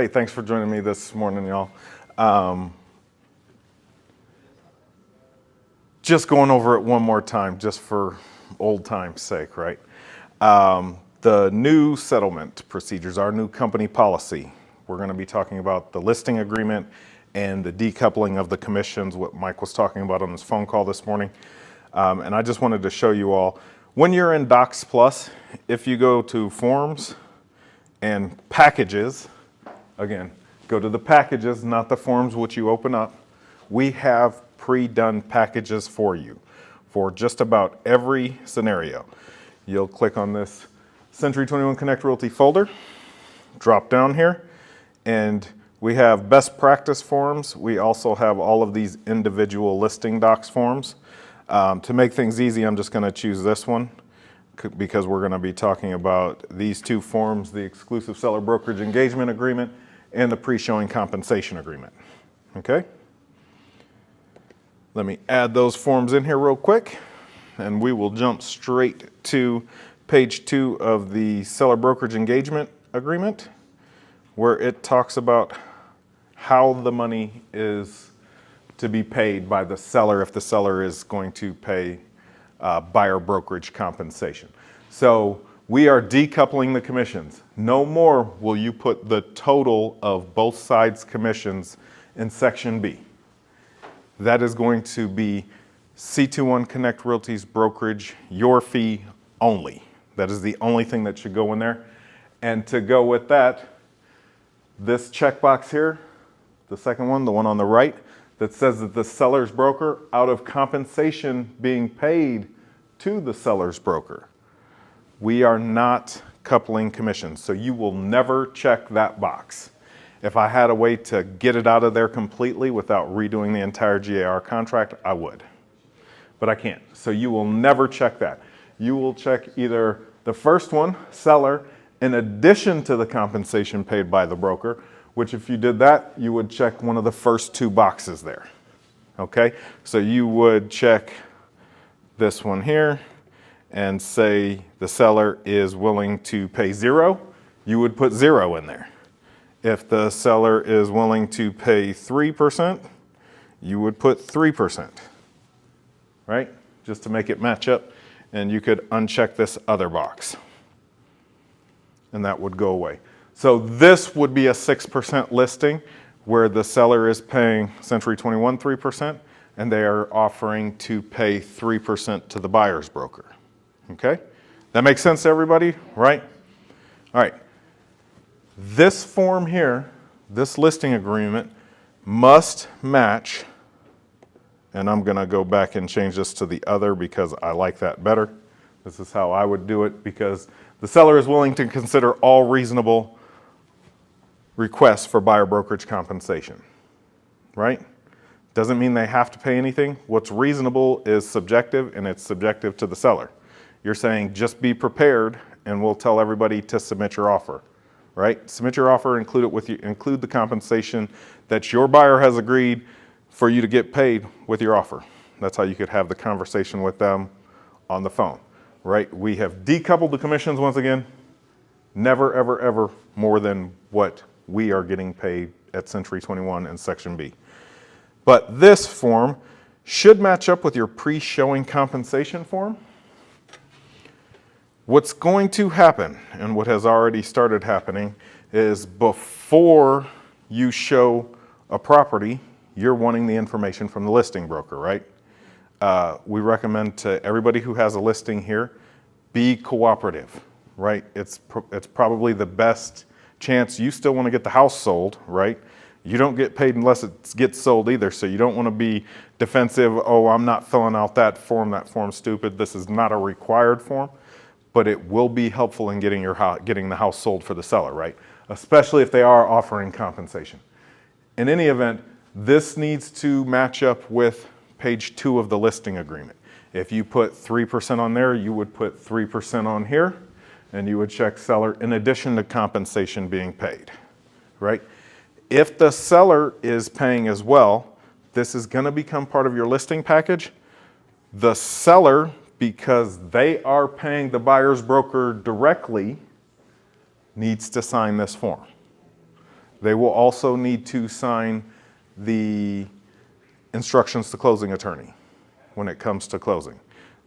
Hey, thanks for joining me this morning, y'all. Just going over it one more time, just for old time's sake, right? The new settlement procedures, our new company policy. We're going to be talking about the listing agreement and the decoupling of the commissions, what Mike was talking about on his phone call this morning. And I just wanted to show you all, when you're in Docs Plus, if you go to Forms and Packages, again, go to the packages, not the forms which you open up. We have pre-done packages for you for just about every scenario. You'll click on this Century 21 Connect Realty folder, drop down here, and we have best practice forms. We also have all of these individual listing docs forms. To make things easy, I'm just going to choose this one because we're going to be talking about these two forms, the exclusive seller brokerage engagement agreement and the pre-showing compensation agreement. Okay? Let me add those forms in here real quick, and we will jump straight to page 2 of the seller brokerage engagement agreement, where it talks about how the money is to be paid by the seller if the seller is going to pay buyer brokerage compensation. So we are decoupling the commissions. No more will you put the total of both sides' commissions in Section B. That is going to be C21 Connect Realty's brokerage, your fee only. That is the only thing that should go in there. And to go with that, this checkbox here, the second one, the one on the right, that says that the seller's broker, out of compensation being paid to the seller's broker. We are not coupling commissions, so you will never check that box. If I had a way to get it out of there completely without redoing the entire GAR contract, I would. But I can't, so you will never check that. You will check either the first one, seller, in addition to the compensation paid by the broker, which if you did that, you would check one of the first two boxes there. Okay, so you would check this one here and say the seller is willing to pay 0, you would put 0 in there. If the seller is willing to pay 3%, you would put 3%, right? Just to make it match up, and you could uncheck this other box, and that would go away. So this would be a 6% listing where the seller is paying Century 21 3%, and they are offering to pay 3% to the buyer's broker. Okay? That makes sense to everybody, right? All right. This form here, this listing agreement, must match, and I'm going to go back and change this to the other because I like that better. This is how I would do it because the seller is willing to consider all reasonable requests for buyer brokerage compensation, right? Doesn't mean they have to pay anything. What's reasonable is subjective, and it's subjective to the seller. You're saying just be prepared, and we'll tell everybody to submit your offer, right? Submit your offer, include the compensation that your buyer has agreed for you to get paid with your offer. That's how you could have the conversation with them on the phone, right? We have decoupled the commissions once again. Never, ever, ever more than what we are getting paid at Century 21 and Section B. But this form should match up with your pre-showing compensation form. What's going to happen, and what has already started happening, is before you show a property, you're wanting the information from the listing broker, right? We recommend to everybody who has a listing here, be cooperative, right? It's probably the best chance. You still want to get the house sold, right? You don't get paid unless it gets sold either, so you don't want to be defensive, oh, I'm not filling out that form's stupid. This is not a required form. But it will be helpful in getting the house sold for the seller, right? Especially if they are offering compensation. In any event, this needs to match up with page 2 of the listing agreement. If you put 3% on there, you would put 3% on here, and you would check seller in addition to compensation being paid, right? If the seller is paying as well, this is going to become part of your listing package. The seller, because they are paying the buyer's broker directly, needs to sign this form. They will also need to sign the instructions to closing attorney when it comes to closing.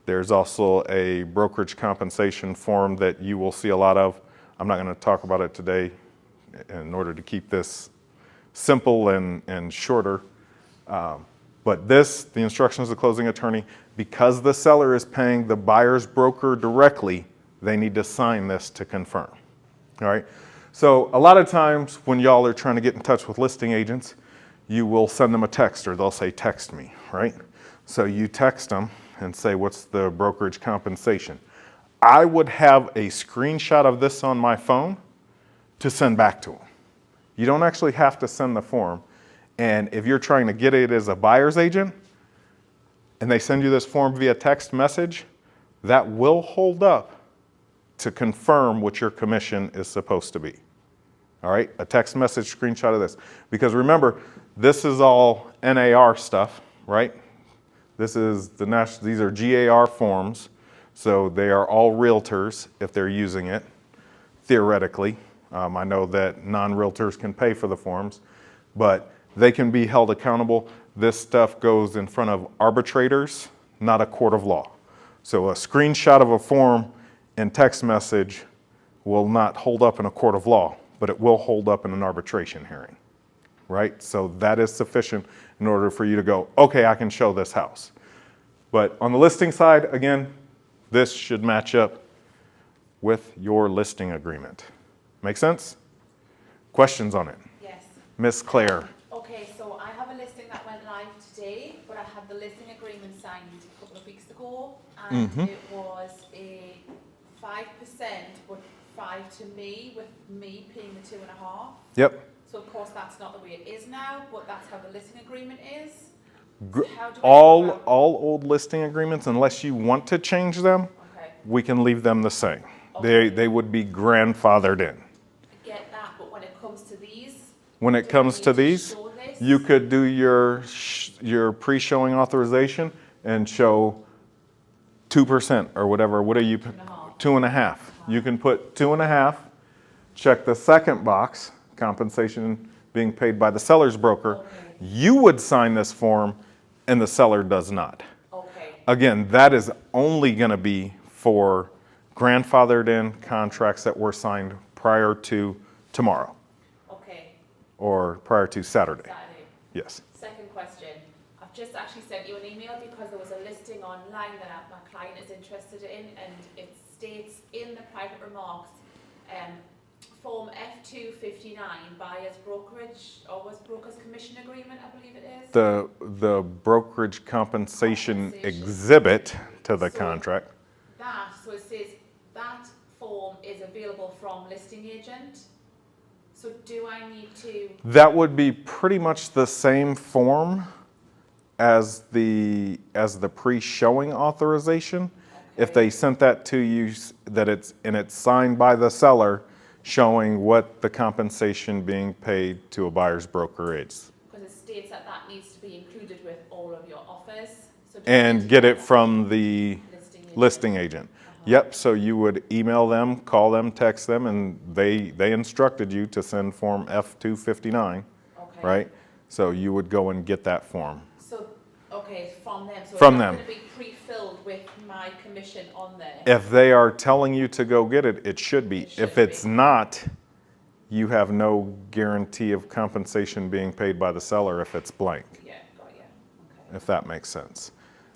There's also a brokerage compensation form that you will see a lot of. I'm not going to talk about it today in order to keep this simple and shorter. But this, the instructions to closing attorney, because the seller is paying the buyer's broker directly, they need to sign this to confirm. All right. So a lot of times when y'all are trying to get in touch with listing agents, you will send them a text or they'll say, text me, right? So you text them and say, what's the brokerage compensation? I would have a screenshot of this on my phone to send back to them. You don't actually have to send the form. And if you're trying to get it as a buyer's agent and they send you this form via text message, that will hold up to confirm what your commission is supposed to be. All right, a text message screenshot of this. Because remember, this is all NAR stuff, right? This is the national, these are GAR forms. So they are all realtors if they're using it, theoretically. I know that non-realtors can pay for the forms, but they can be held accountable. This stuff goes in front of arbitrators, not a court of law. So a screenshot of a form and text message will not hold up in a court of law, but it will hold up in an arbitration hearing, right? So that is sufficient in order for you to go, okay, I can show this house. But on the listing side, again, this should match up with your listing agreement. Make sense? Questions on it? Yes. Miss Claire. Okay, so I have a listing that went live today, but I had the listing agreement signed a couple of weeks ago, and it was a 5%, but 5 to me, with me paying the 2.5. Yep. So of course that's not the way it is now, but that's how the listing agreement is. How do I All go about- old listing agreements, unless you want to change them, Okay, we can leave them the same. Okay. They would be grandfathered in. I get that, but when it comes to these, When it do I comes need to these, show this? you could do your pre-showing authorization and show 2% or whatever. What are you? 2.5. 2.5. You can put 2.5. Check the second box, compensation being paid by the seller's broker. Okay. You would sign this form, and the seller does not. Okay, Again, that is only going to be for grandfathered in contracts that were signed prior to tomorrow okay, or prior to Saturday. Saturday. Yes. Second question. I've just actually sent you an email because there was a listing online that my client is interested in, and it states in the private remarks, Form F259, buyer's brokerage, or was broker's commission agreement, I believe it is. The brokerage compensation exhibit to the So- contract. So it says that form is available from listing agent. So do I need to, That would be pretty much the same form as the pre-showing authorization. If Okay. they sent that to you, that it's signed by the seller, showing what the compensation being paid to a buyer's broker is, because it states that that needs to be included with all of your offers. So do I need and to get it that from the listing agent. Yep. So you would email them, call them, text them, and they instructed you to send Form F259, Okay. right? So you would go and get that form. So, okay, from them. So From it's not them. going to be pre-filled with my commission on there. If they are telling you to go get it, it should be. It should If it's be. not, you have no guarantee of compensation being paid by the seller if it's blank, Yeah, got you. Okay. if that makes sense.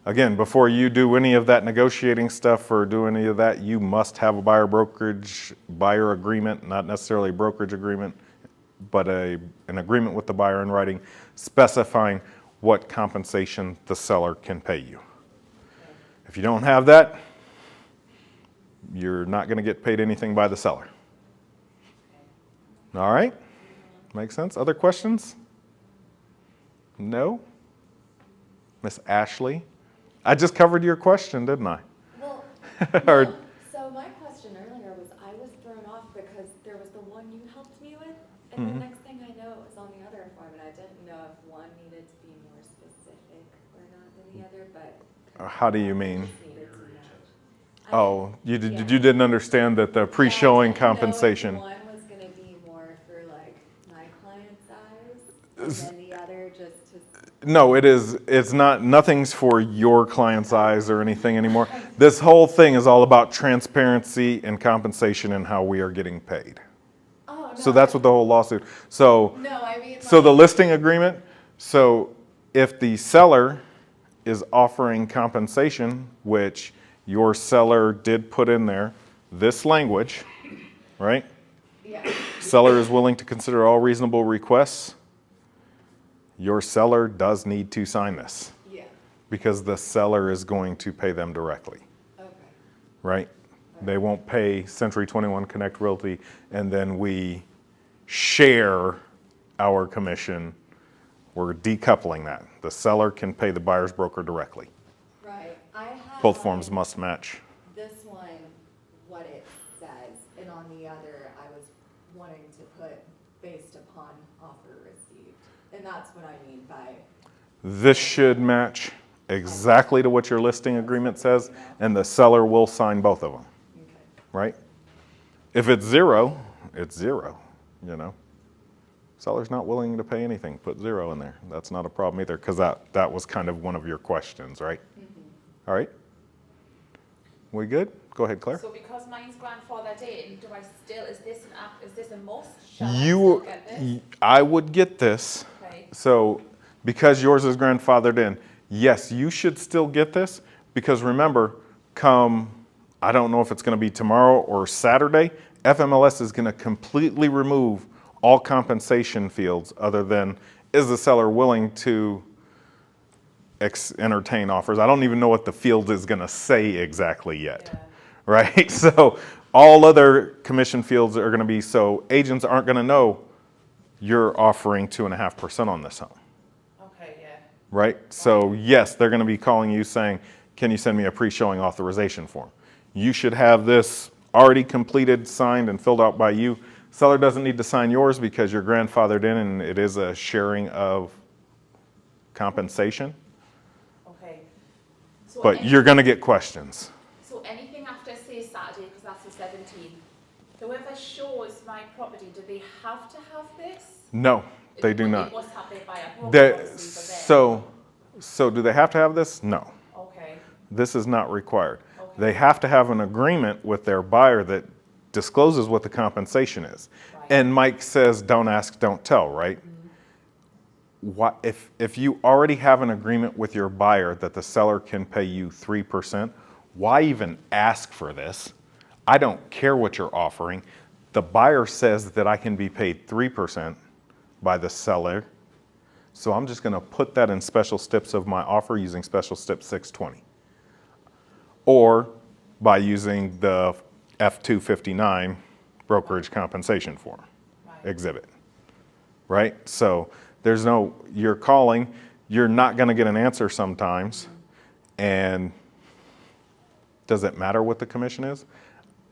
Again, before you do any of that negotiating stuff or do any of that, you must have a buyer agreement, not necessarily a brokerage agreement, but an agreement with the buyer in writing specifying what compensation the seller can pay you. Okay. If you don't have that, you're not going to get paid anything by the seller. All right? Make sense? Other questions? No? Miss Ashley? I just covered your question, didn't I? Well, Or- no. So my question earlier was, I was thrown off because there was the one you helped me with, and the next thing I know, it was on the other form, and I didn't know if one needed to be more specific or not than the other, but. How do you mean? Needed to match. Oh, you Yeah. didn't understand that the pre-showing Yeah, I didn't know if compensation. one was gonna be more for like my client client's eyes, and then the other just to. No, it's not, nothing's for your client's eyes or anything anymore. This whole thing is all about transparency and compensation and how we are getting paid. Oh, no. So that's what the whole lawsuit, so. No, I mean. So the listing agreement, so if the seller is offering compensation, which your seller did put in there, this language, right? Yeah. Seller is willing to consider all reasonable requests. Your seller does need to sign this Yeah. because the seller is going to pay them directly, Okay. right? They won't pay Century 21 Connect Realty and then we share our commission. We're decoupling that. The seller can pay the buyer's broker directly. Right. I have. Both forms must match. This one, what it says, and on the other, I was wanting to put based upon offer received. And that's what I mean by. This should match exactly to what your listing agreement says, and the seller will sign both of them, Okay. right? If it's zero, it's zero, you know? Seller's not willing to pay anything, put zero in there. That's not a problem either, because that was kind of one of your questions, right? All right? We good? Go ahead, Claire. So because mine's grandfathered in, do I still, is this a must? Shall I still You, get this? I would get this. Okay. So because yours is grandfathered in, yes, you should still get this because remember, come, I don't know if it's going to be tomorrow or Saturday, FMLS is going to completely remove all compensation fields other than is the seller willing to entertain offers. I don't even know what the field is going to say exactly yet, Yeah. right? So all other commission fields are going to be, so agents aren't going to know you're offering 2.5% on this home. Okay, yeah. Right? So yes, they're going to be calling you saying, can you send me a pre-showing authorization form? You should have this already completed, signed, and filled out by you. Seller doesn't need to sign yours because you're grandfathered in and it is a sharing of compensation, Okay. So but you're going to get questions. So anything after, say, Saturday, because that's the 17th, whoever shows my property, do they have to have this? No, they do It not. must have it by a broker, They- obviously, but so do they have to have this? No. then. Okay, This is not required. Okay. They have to have an agreement with their buyer that discloses what the compensation is. Right. And Mike says, don't ask, don't tell, right? What, if you already have an agreement with your buyer that the seller can pay you 3%, why even ask for this? I don't care what you're offering. The buyer says that I can be paid 3% by the seller. So I'm just going to put that in special steps of my offer using special step 620. Or by using the F-259 brokerage compensation form right. exhibit, right? So there's no, you're calling, you're not going to get an answer sometimes. And does it matter what the commission is?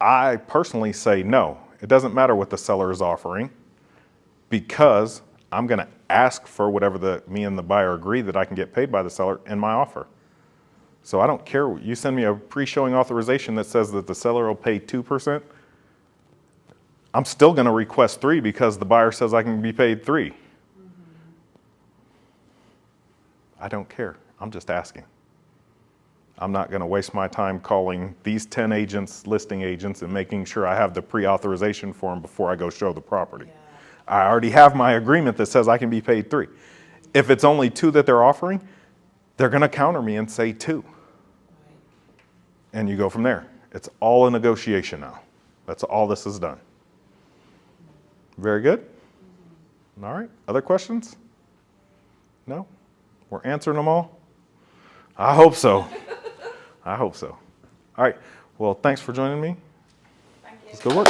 I personally say no. It doesn't matter what the seller is offering because I'm going to ask for whatever me and the buyer agree that I can get paid by the seller in my offer. So I don't care. You send me a pre-showing authorization that says that the seller will pay 2%. I'm still going to request 3 because the buyer says I can be paid 3. I don't care. I'm just asking. I'm not going to waste my time calling these 10 agents, listing agents, and making sure I have the pre-authorization form before I go show the property. Yeah. I already have my agreement that says I can be paid 3. If it's only 2 that they're offering, they're going to counter me and say 2. Right. And you go from there. It's all a negotiation now. That's all this is done. Very good? All right. Other questions? No? We're answering them all? I hope so. I hope so. All right. Well, thanks for joining me. Thank you. It's good work.